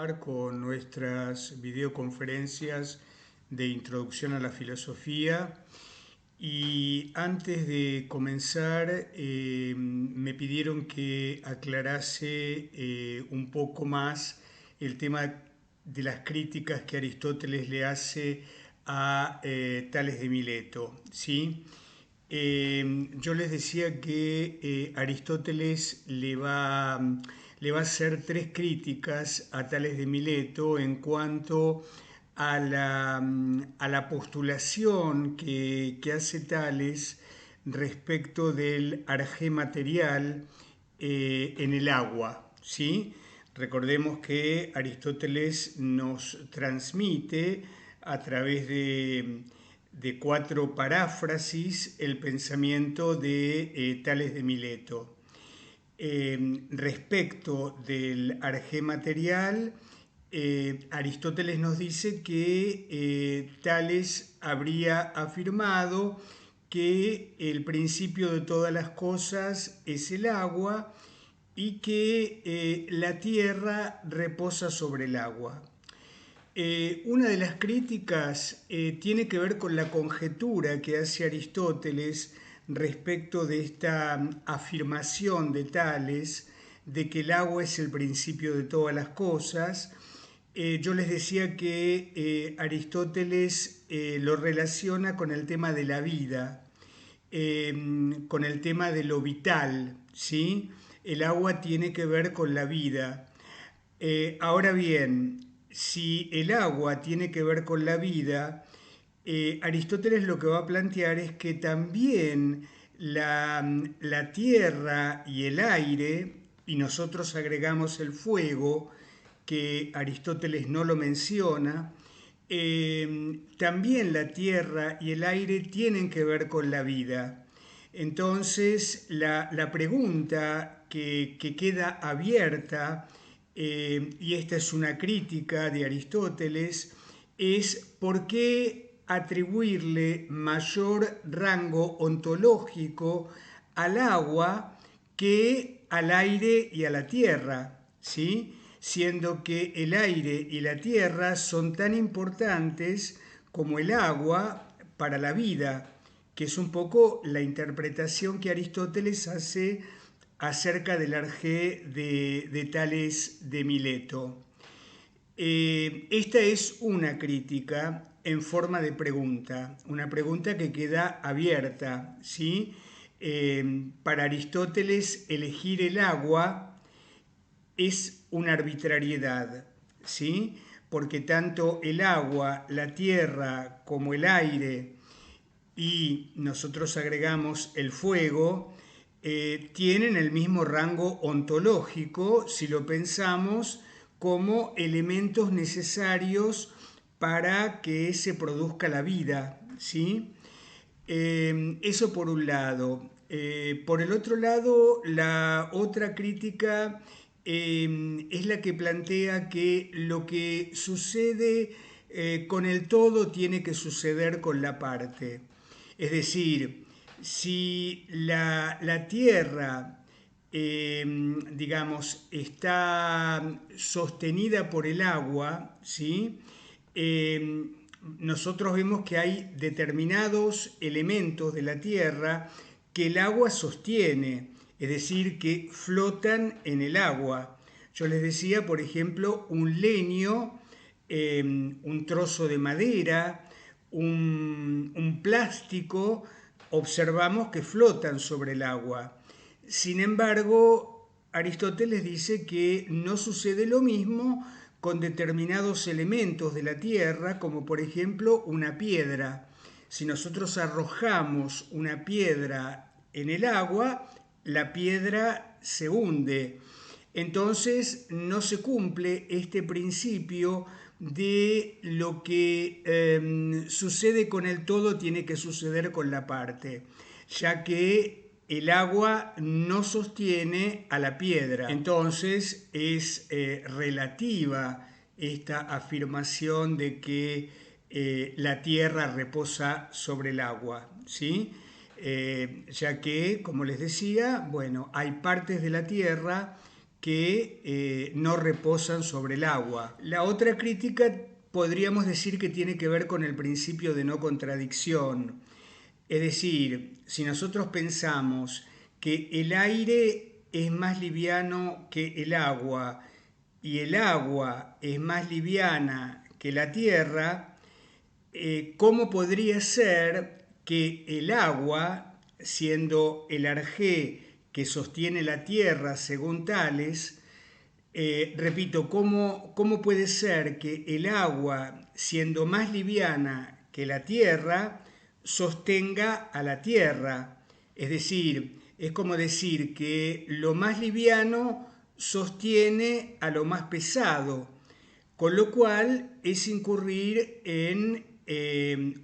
continuar con nuestras videoconferencias de introducción a la filosofía. Y antes de comenzar, me pidieron que aclarase un poco más el tema de las críticas que Aristóteles le hace a Tales de Mileto, ¿sí? Yo les decía que Aristóteles le va a hacer tres críticas a Tales de Mileto en cuanto a la postulación que hace Tales respecto del arjé material en el agua, ¿sí? Recordemos que Aristóteles nos transmite a través de cuatro paráfrasis el pensamiento de Tales de Mileto. Respecto del arjé material, Aristóteles nos dice que Tales habría afirmado que el principio de todas las cosas es el agua y que la tierra reposa sobre el agua. Una de las críticas tiene que ver con la conjetura que hace Aristóteles respecto de esta afirmación de Tales de que el agua es el principio de todas las cosas. Yo les decía que Aristóteles lo relaciona con el tema de la vida, con el tema de lo vital, ¿sí? El agua tiene que ver con la vida. Ahora bien, si el agua tiene que ver con la vida, Aristóteles lo que va a plantear es que también la tierra y el aire, y nosotros agregamos el fuego, que Aristóteles no lo menciona, también la tierra y el aire tienen que ver con la vida. Entonces, la pregunta que queda abierta, y esta es una crítica de Aristóteles, es por qué atribuirle mayor rango ontológico al agua que al aire y a la tierra, ¿sí? Siendo que el aire y la tierra son tan importantes como el agua para la vida, que es un poco la interpretación que Aristóteles hace acerca del arjé de Tales de Mileto. Esta es una crítica en forma de pregunta, una pregunta que queda abierta, ¿sí? Para Aristóteles, elegir el agua es una arbitrariedad, ¿sí? Porque tanto el agua, la tierra, como el aire, y nosotros agregamos el fuego, tienen el mismo rango ontológico si lo pensamos como elementos necesarios para que se produzca la vida, ¿sí? Eso por un lado. Por el otro lado, la otra crítica es la que plantea que lo que sucede con el todo tiene que suceder con la parte. Es decir, si la tierra, digamos, está sostenida por el agua, ¿sí? Nosotros vemos que hay determinados elementos de la tierra que el agua sostiene, es decir, que flotan en el agua. Yo les decía, por ejemplo, un leño, un trozo de madera, un plástico, observamos que flotan sobre el agua. Sin embargo, Aristóteles dice que no sucede lo mismo con determinados elementos de la tierra, como por ejemplo una piedra. Si nosotros arrojamos una piedra en el agua, la piedra se hunde. Entonces no se cumple este principio de lo que sucede con el todo tiene que suceder con la parte, ya que el agua no sostiene a la piedra. Entonces es relativa esta afirmación de que la tierra reposa sobre el agua, ¿sí? Ya que, como les decía, bueno, hay partes de la tierra que no reposan sobre el agua. La otra crítica podríamos decir que tiene que ver con el principio de no contradicción. Es decir, si nosotros pensamos que el aire es más liviano que el agua y el agua es más liviana que la tierra, ¿cómo podría ser que el agua, siendo el arjé que sostiene la tierra según Tales, repito, ¿cómo puede ser que el agua, siendo más liviana que la tierra, sostenga a la tierra? Es decir, es como decir que lo más liviano sostiene a lo más pesado, con lo cual es incurrir en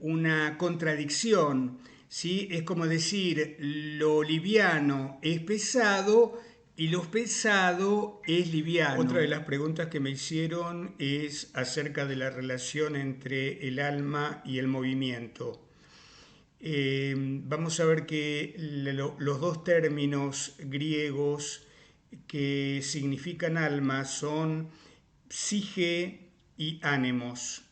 una contradicción, ¿sí? Es como decir, lo liviano es pesado y lo pesado es liviano. Otra de las preguntas que me hicieron es acerca de la relación entre el alma y el movimiento. Vamos a ver que los dos términos griegos que significan alma son psique y ánimos.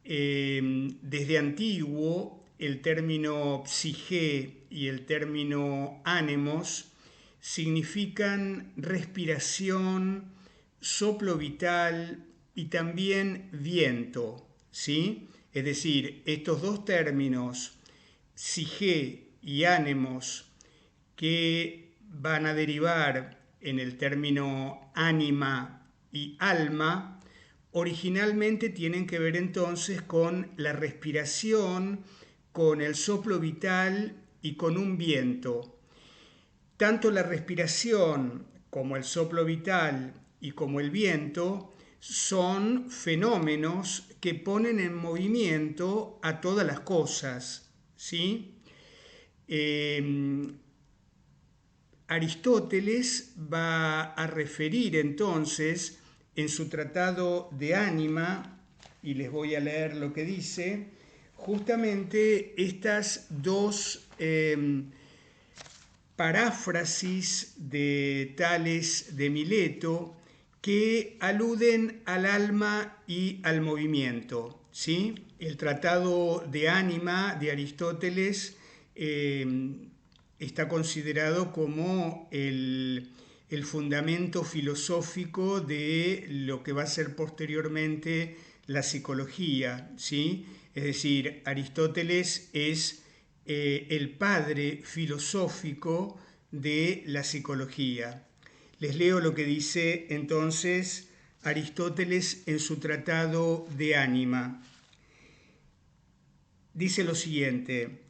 Desde antiguo, el término psique y el término ánimos significan respiración, soplo vital y también viento, ¿sí? Es decir, estos dos términos, psique y ánimos, que van a derivar en el término ánima y alma, originalmente tienen que ver entonces con la respiración, con el soplo vital y con un viento. Tanto la respiración como el soplo vital y como el viento son fenómenos que ponen en movimiento a todas las cosas, ¿sí? Aristóteles va a referir entonces en su tratado de Ánima, y les voy a leer lo que dice, justamente estas dos paráfrasis de Tales de Mileto que aluden al alma y al movimiento, ¿sí? El tratado de Ánima de Aristóteles está considerado como el fundamento filosófico de lo que va a ser posteriormente la psicología, ¿sí? Es decir, Aristóteles es el padre filosófico de la psicología. Les leo lo que dice entonces Aristóteles en su tratado de Ánima. Dice lo siguiente: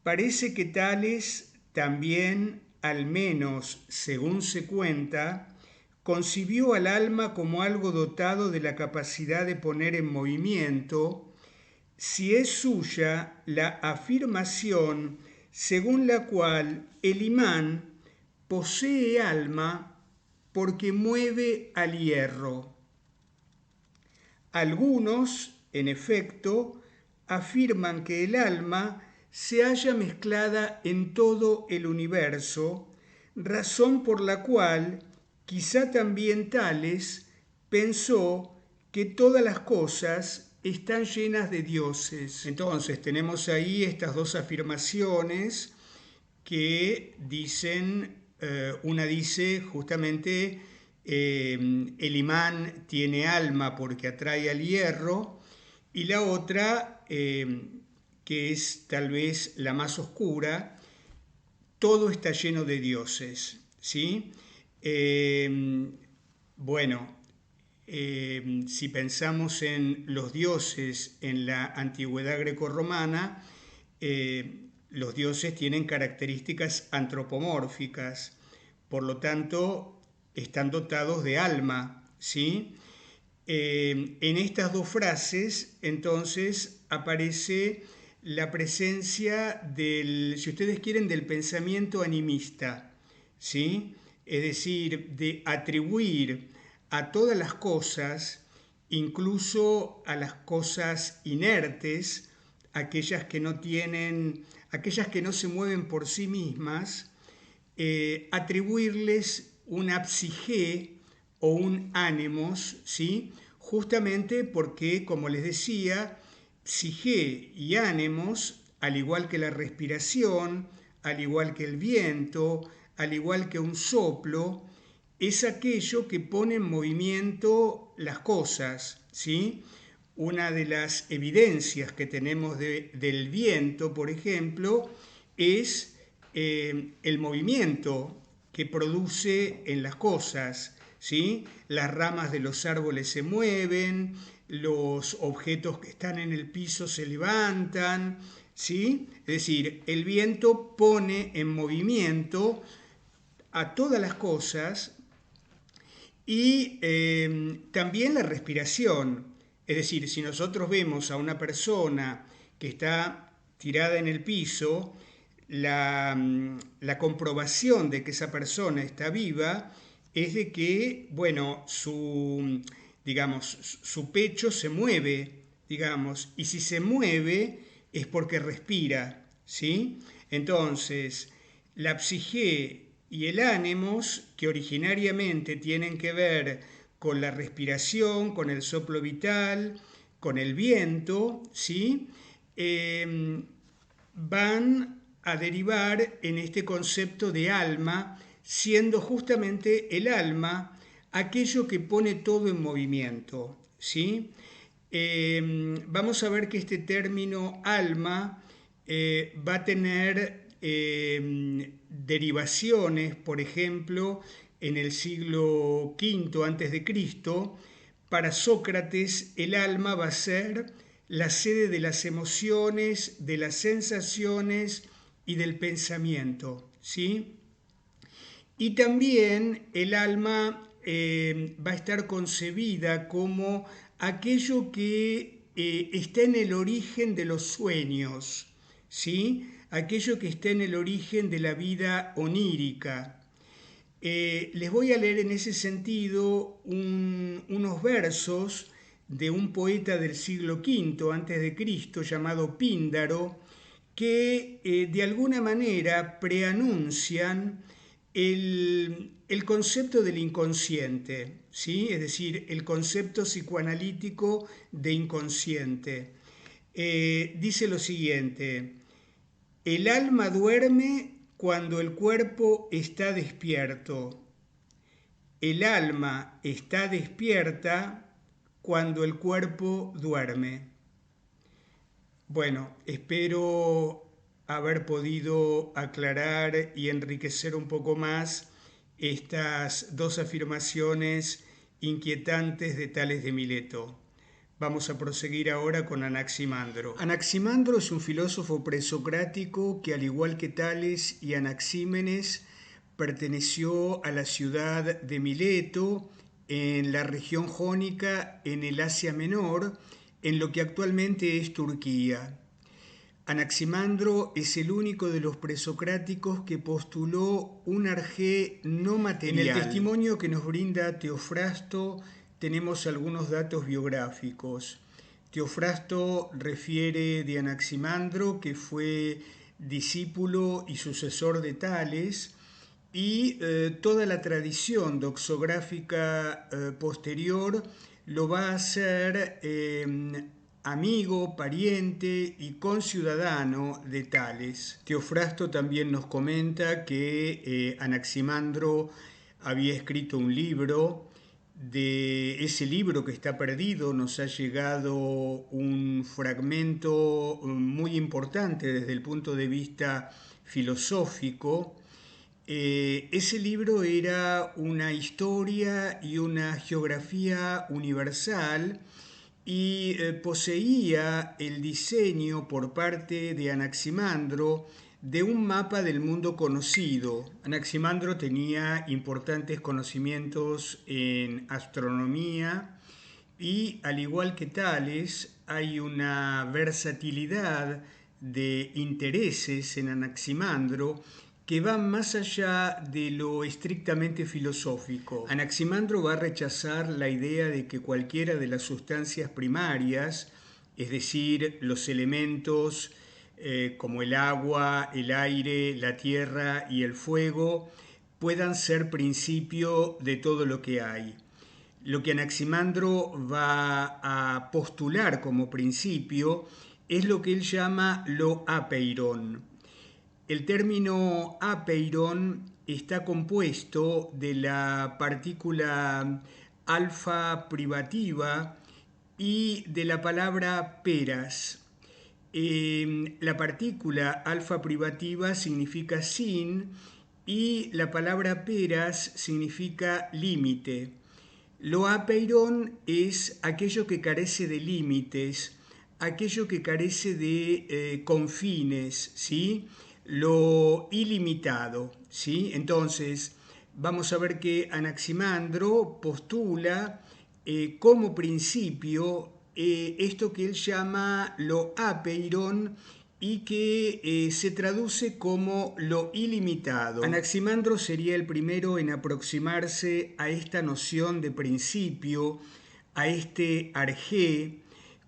parece que Tales también, al menos según se cuenta, concibió al alma como algo dotado de la capacidad de poner en movimiento, si es suya la afirmación según la cual el imán posee alma porque mueve al hierro. Algunos, en efecto, afirman que el alma se halla mezclada en todo el universo, razón por la cual quizá también Tales pensó que todas las cosas están llenas de dioses. Entonces tenemos ahí estas dos afirmaciones que dicen, una dice justamente el imán tiene alma porque atrae al hierro, y la otra, que es tal vez la más oscura, todo está lleno de dioses, ¿sí? Bueno, si pensamos en los dioses en la antigüedad grecorromana, los dioses tienen características antropomórficas, por lo tanto están dotados de alma, ¿sí? En estas dos frases entonces aparece la presencia del, si ustedes quieren, del pensamiento animista, ¿sí? Es decir, de atribuir a todas las cosas, incluso a las cosas inertes, aquellas que no tienen, aquellas que no se mueven por sí mismas, atribuirles una psique o un ánimos, ¿sí? Justamente porque, como les decía, psique y ánimos, al igual que la respiración, al igual que el viento, al igual que un soplo, es aquello que pone en movimiento las cosas, ¿sí? Una de las evidencias que tenemos del viento, por ejemplo, es el movimiento que produce en las cosas, ¿sí? Las ramas de los árboles se mueven, los objetos que están en el piso se levantan, ¿sí? Es decir, el viento pone en movimiento a todas las cosas y también la respiración. Es decir, si nosotros vemos a una persona que está tirada en el piso, la comprobación de que esa persona está viva es de que, bueno, digamos, su pecho se mueve, digamos, y si se mueve es porque respira, ¿sí? Entonces, la psique y el ánimos, que originariamente tienen que ver con la respiración, con el soplo vital, con el viento, ¿sí? Van a derivar en este concepto de alma, siendo justamente el alma aquello que pone todo en movimiento, ¿sí? Vamos a ver que este término alma va a tener derivaciones, por ejemplo, en el siglo V antes de Cristo. Para Sócrates el alma va a ser la sede de las emociones, de las sensaciones y del pensamiento, ¿sí? Y también el alma va a estar concebida como aquello que está en el origen de los sueños, ¿sí? Aquello que está en el origen de la vida onírica. Les voy a leer en ese sentido unos versos de un poeta del siglo V antes de Cristo llamado Píndaro, que de alguna manera preanuncian el concepto del inconsciente, ¿sí? Es decir, el concepto psicoanalítico de inconsciente. Dice lo siguiente: el alma duerme cuando el cuerpo está despierto. El alma está despierta cuando el cuerpo duerme. Bueno, espero haber podido aclarar y enriquecer un poco más estas dos afirmaciones inquietantes de Tales de Mileto. Vamos a proseguir ahora con Anaximandro. Anaximandro es un filósofo presocrático que, al igual que Tales y Anaxímenes, perteneció a la ciudad de Mileto, en la región jónica, en el Asia Menor, en lo que actualmente es Turquía. Anaximandro es el único de los presocráticos que postuló un arjé no material. En el testimonio que nos brinda Teofrasto tenemos algunos datos biográficos. Teofrasto refiere de Anaximandro que fue discípulo y sucesor de Tales, y toda la tradición doxográfica posterior lo va a hacer amigo, pariente y conciudadano de Tales. Teofrasto también nos comenta que Anaximandro había escrito un libro. De ese libro que está perdido nos ha llegado un fragmento muy importante desde el punto de vista filosófico. Ese libro era una historia y una geografía universal y poseía el diseño por parte de Anaximandro de un mapa del mundo conocido. Anaximandro tenía importantes conocimientos en astronomía y, al igual que Tales, hay una versatilidad de intereses en Anaximandro que van más allá de lo estrictamente filosófico. Anaximandro va a rechazar la idea de que cualquiera de las sustancias primarias, es decir, los elementos como el agua, el aire, la tierra y el fuego, puedan ser principio de todo lo que hay. Lo que Anaximandro va a postular como principio es lo que él llama lo apeiron. El término apeiron está compuesto de la partícula alfa privativa y de la palabra peras. La partícula alfa privativa significa sin y la palabra peras significa límite. Lo apeiron es aquello que carece de límites, aquello que carece de confines, ¿sí? Lo ilimitado, ¿sí? Entonces, vamos a ver que Anaximandro postula como principio esto que él llama lo apeiron y que se traduce como lo ilimitado. Anaximandro sería el primero en aproximarse a esta noción de principio, a este arjé,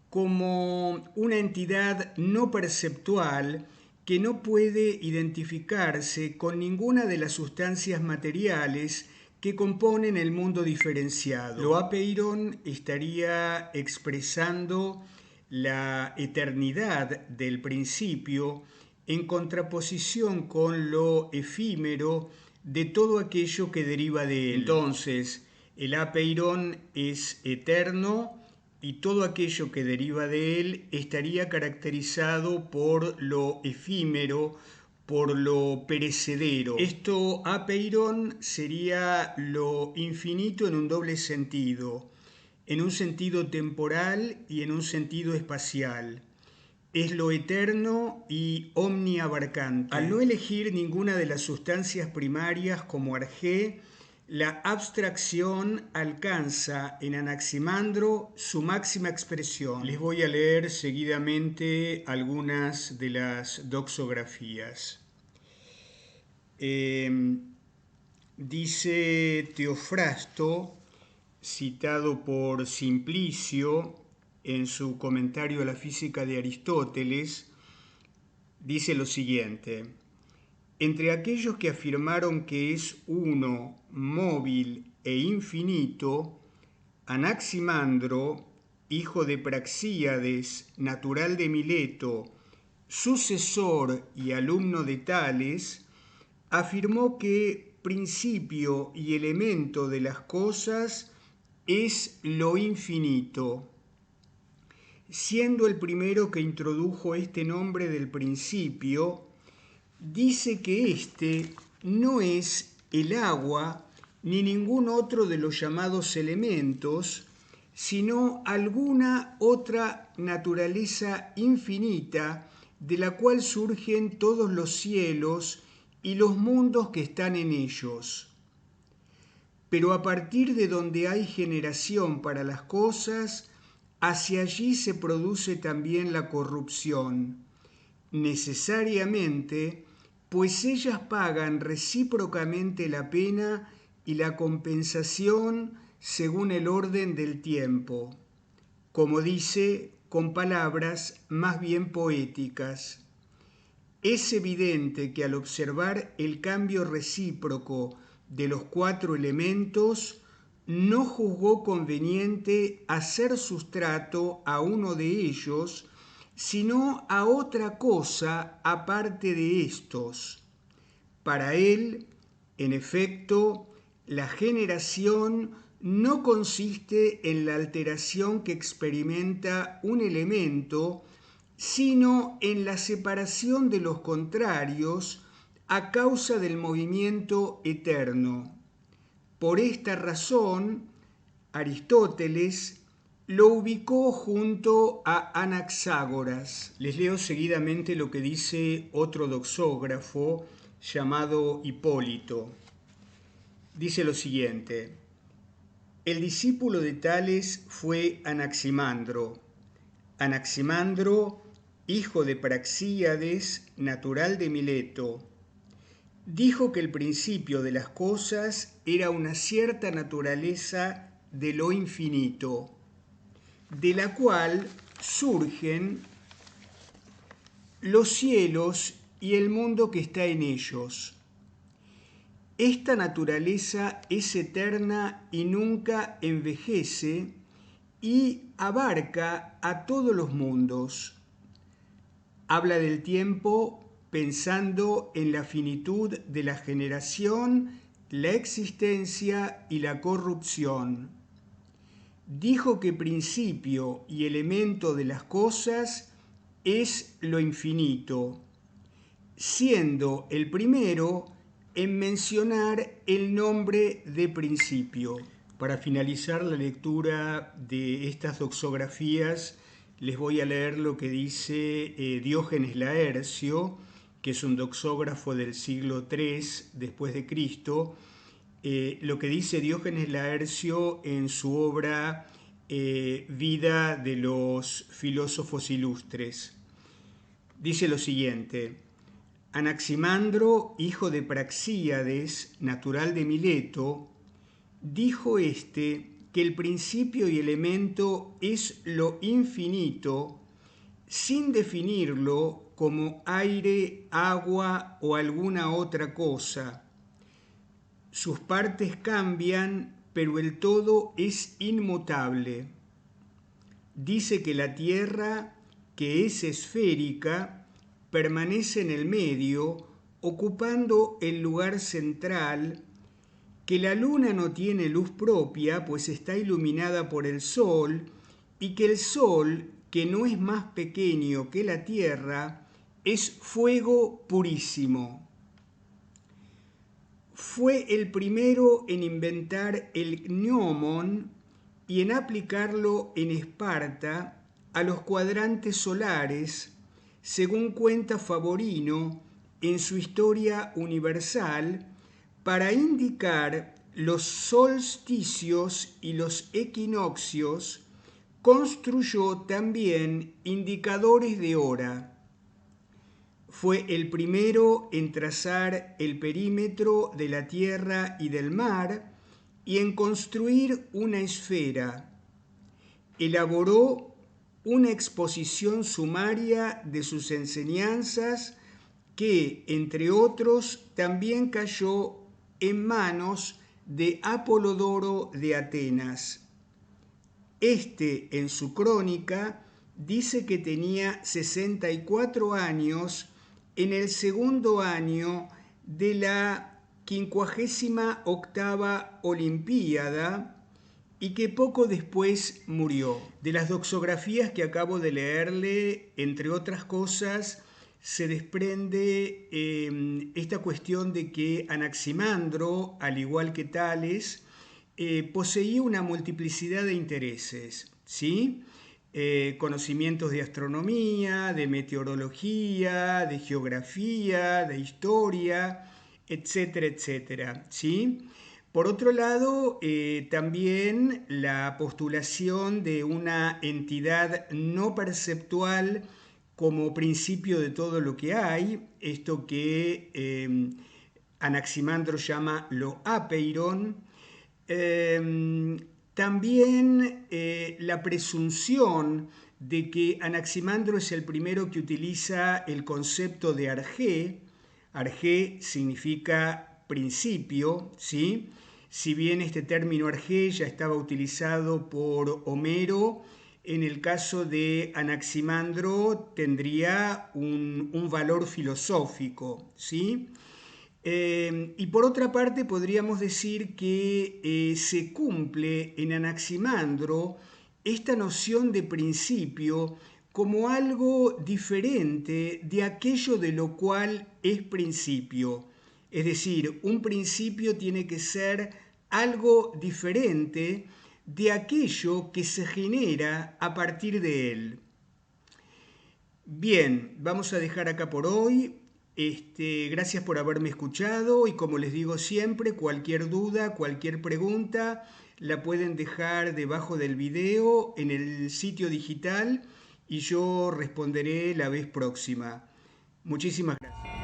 como una entidad no perceptual que no puede identificarse con ninguna de las sustancias materiales que componen el mundo diferenciado. Lo apeiron estaría expresando la eternidad del principio en contraposición con lo efímero de todo aquello que deriva de él. Entonces, el apeiron es eterno y todo aquello que deriva de él estaría caracterizado por lo efímero, por lo perecedero. Esto apeiron sería lo infinito en un doble sentido, en un sentido temporal y en un sentido espacial. Es lo eterno y omniabarcante. Al no elegir ninguna de las sustancias primarias como arjé, la abstracción alcanza en Anaximandro su máxima expresión. Les voy a leer seguidamente algunas de las doxografías. Dice Teofrasto, citado por Simplicio en su comentario a la física de Aristóteles, dice lo siguiente: entre aquellos que afirmaron que es uno, móvil e infinito, Anaximandro, hijo de Praxíades, natural de Mileto, sucesor y alumno de Tales, afirmó que principio y elemento de las cosas es lo infinito. Siendo el primero que introdujo este nombre del principio, dice que este no es el agua ni ningún otro de los llamados elementos, sino alguna otra naturaleza infinita de la cual surgen todos los cielos y los mundos que están en ellos. Pero a partir de donde hay generación para las cosas, hacia allí se produce también la corrupción, necesariamente, pues ellas pagan recíprocamente la pena y la compensación según el orden del tiempo, como dice con palabras más bien poéticas. Es evidente que al observar el cambio recíproco de los cuatro elementos, no juzgó conveniente hacer sustrato a uno de ellos, sino a otra cosa aparte de estos. Para él, en efecto, la generación no consiste en la alteración que experimenta un elemento, sino en la separación de los contrarios a causa del movimiento eterno. Por esta razón, Aristóteles lo ubicó junto a Anaxágoras. Les leo seguidamente lo que dice otro doxógrafo llamado Hipólito. Dice lo siguiente: el discípulo de Tales fue Anaximandro. Anaximandro, hijo de Praxíades, natural de Mileto, dijo que el principio de las cosas era una cierta naturaleza de lo infinito, de la cual surgen los cielos y el mundo que está en ellos. Esta naturaleza es eterna y nunca envejece y abarca a todos los mundos. Habla del tiempo pensando en la finitud de la generación, la existencia y la corrupción. Dijo que principio y elemento de las cosas es lo infinito, siendo el primero en mencionar el nombre de principio. Para finalizar la lectura de estas doxografías, les voy a leer lo que dice Diógenes Laercio, que es un doxógrafo del siglo III después de Cristo, lo que dice Diógenes Laercio en su obra Vida de los filósofos ilustres. Dice lo siguiente: Anaximandro, hijo de Praxíades, natural de Mileto, dijo que el principio y elemento es lo infinito, sin definirlo como aire, agua o alguna otra cosa. Sus partes cambian, pero el todo es inmutable. Dice que la Tierra, que es esférica, permanece en el medio, ocupando el lugar central, que la luna no tiene luz propia, pues está iluminada por el sol, y que el sol, que no es más pequeño que la Tierra, es fuego purísimo. Fue el primero en inventar el gnomon y en aplicarlo en Esparta a los cuadrantes solares, según cuenta Favorino en su Historia Universal, para indicar los solsticios y los equinoccios. Construyó también indicadores de hora. Fue el primero en trazar el perímetro de la tierra y del mar y en construir una esfera. Elaboró una exposición sumaria de sus enseñanzas que, entre otros, también cayó en manos de Apolodoro de Atenas. En su crónica, dice que tenía 64 años en el segundo año de la 58ª Olimpiada y que poco después murió. De las doxografías que acabo de leerle, entre otras cosas, se desprende esta cuestión de que Anaximandro, al igual que Tales, poseía una multiplicidad de intereses, ¿sí? Conocimientos de astronomía, de meteorología, de geografía, de historia, etcétera, etcétera, ¿sí? Por otro lado, también la postulación de una entidad no perceptual como principio de todo lo que hay, esto que Anaximandro llama lo apeiron. También la presunción de que Anaximandro es el primero que utiliza el concepto de arjé. Arjé significa principio, ¿sí? Si bien este término arjé ya estaba utilizado por Homero, en el caso de Anaximandro tendría un valor filosófico, ¿sí? Y por otra parte podríamos decir que se cumple en Anaximandro esta noción de principio como algo diferente de aquello de lo cual es principio. Es decir, un principio tiene que ser algo diferente de aquello que se genera a partir de él. Bien, vamos a dejar acá por hoy. Gracias por haberme escuchado y como les digo siempre, cualquier duda, cualquier pregunta, la pueden dejar debajo del video en el sitio digital y yo responderé la vez próxima. Muchísimas gracias.